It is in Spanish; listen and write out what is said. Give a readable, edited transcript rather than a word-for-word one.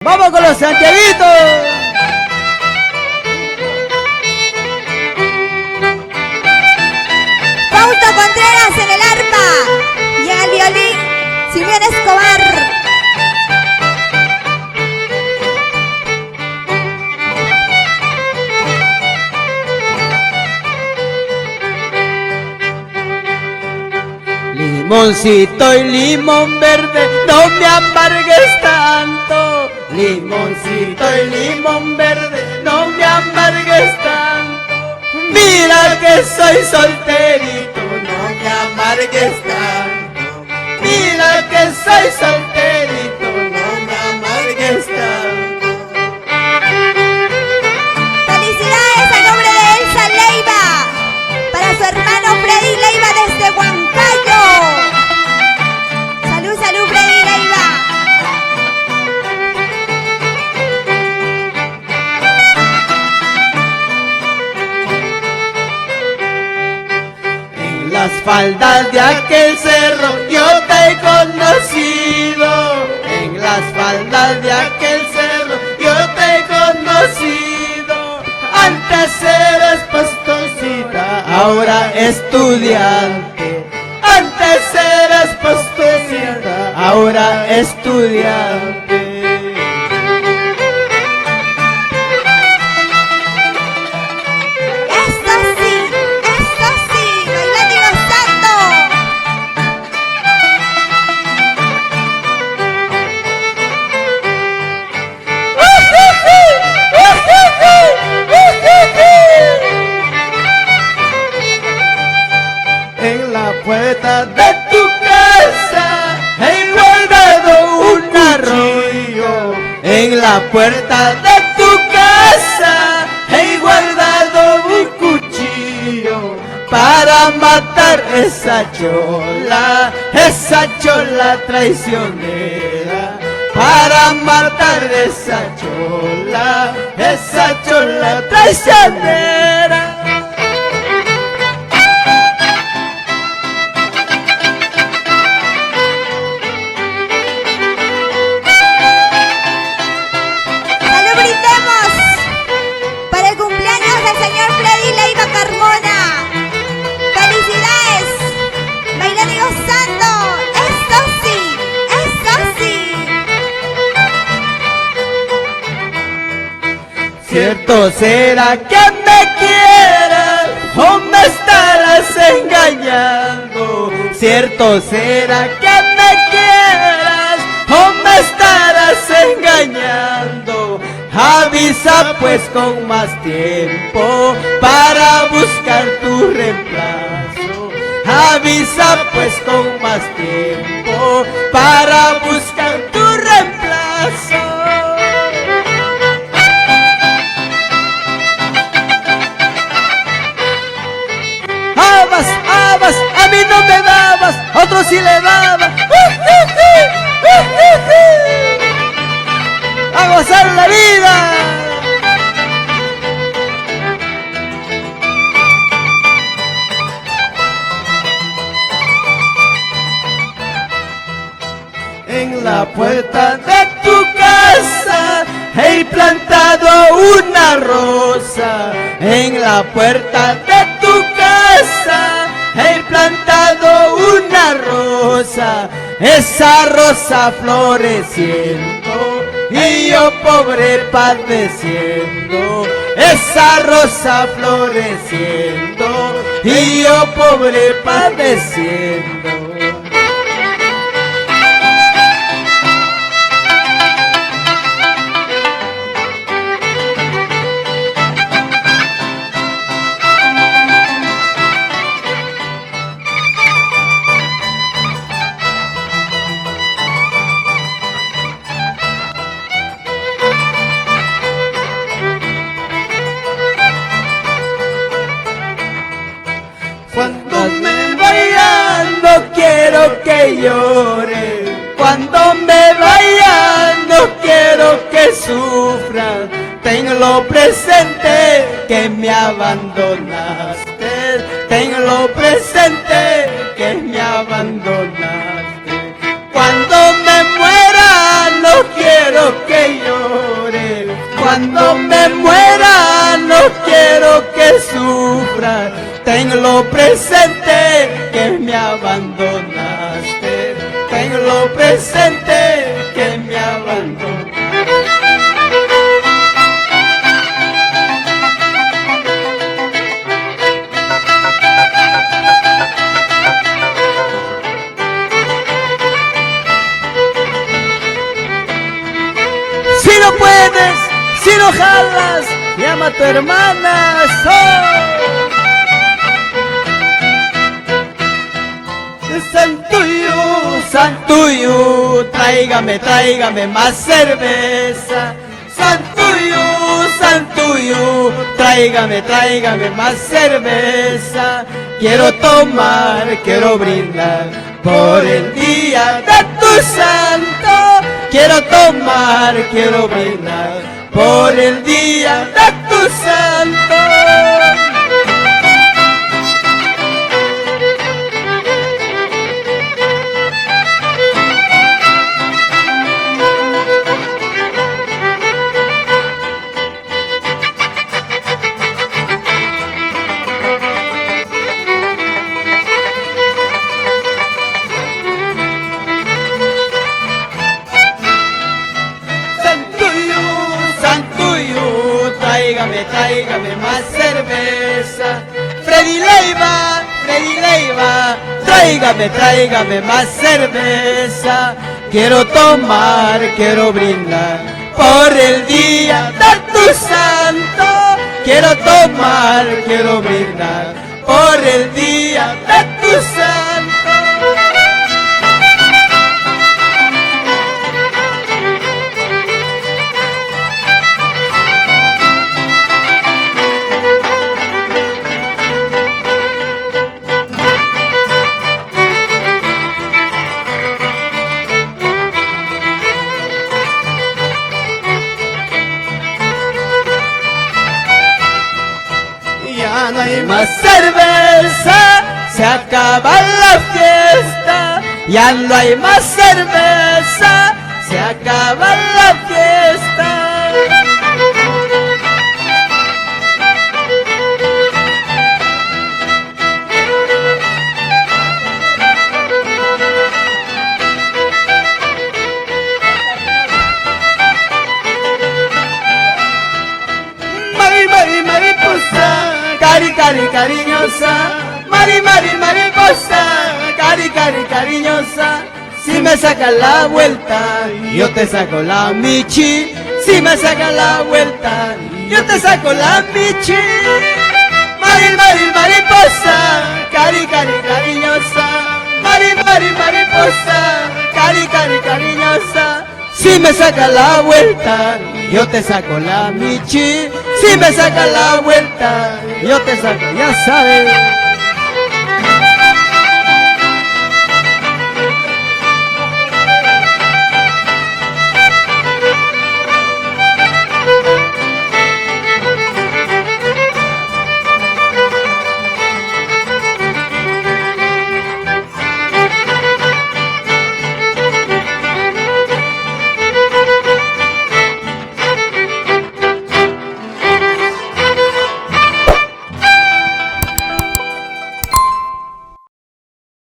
¡Vamos con los santiaguitos! Fausto Contreras en el arpa y en el violín Silvia Escobar. Limoncito y limón verde, no me amargues tanto. Limoncito y limón verde, no me amargues tanto. Mira que soy solterito, no me amargues tanto. Mira que soy solterito, no me amargues tanto. Felicidades a nombre de Elsa Leiva, para su hermano Freddy Leiva desde Huancayo. Salud, salud, Freddy Leiva. En las faldas de aquel cerro yo te he conocido. En las faldas de aquel cerro yo te he conocido. Antes eras pastorcita, ahora estudiante. Antes eras pastorcita, ahora estudiante. Esto sí, bailando y gozando. En la puerta de tu casa he guardado un arroyo. En la puerta de tu casa he guardado un cuchillo para matar esa chola traicionera. Para matar esa chola traicionera. Salud, brindemos para el cumpleaños del señor Freddy Leiva Carmona. Felicidades, bailando y gozando. Esto sí, esto sí. Cierto será que me quieras o me estarás engañando. Cierto será que me quieras o me estarás engañando. Avisa pues con más tiempo para buscar tu reemplazo. Avisa pues con más tiempo para buscar tu reemplazo. Habas, a mí no me dabas, a otro sí le dabas. A gozar la vida. En la puerta de tu casa he plantado una rosa. En la puerta de tu casa he plantado una rosa. Esa rosa floreciendo y yo pobre padeciendo. Esa rosa floreciendo y yo pobre padeciendo. Cuando me vaya no quiero que llore. Cuando me vaya no quiero que sufra. Tenlo presente que me abandonaste. Tenlo presente que me abandonaste. Cuando me muera no quiero que llore. Cuando me muera no quiero que sufra, tenlo presente que me abandonaste, tenlo presente que me abandonaste. Si no puedes, si no jalas, llama a tu hermana. Santuyo, tráigame más cerveza. Santuyo, tráigame más cerveza. Quiero tomar, quiero brindar por el día de tu santo. Quiero tomar, quiero brindar por el día de tu santo. Tráigame más cerveza. Freddy Leiva, tráigame más cerveza. Quiero tomar, quiero brindar por el día de tu santo. Quiero tomar, quiero brindar por el día de tu santo. Ya no hay más cerveza, se acaba la fiesta. Ya no hay más cerveza, se acaba la fiesta. Mariposa, cariñosa, mariposa, cariñosa. Si me sacas la vuelta, yo te saco la michi. Si me sacas la vuelta, yo te saco la michi. Mariposa, cariñosa, mariposa, cariñosa. Si me sacas la vuelta, yo te saco la michi. Si me sacas la vuelta, yo te saco, ya sabes.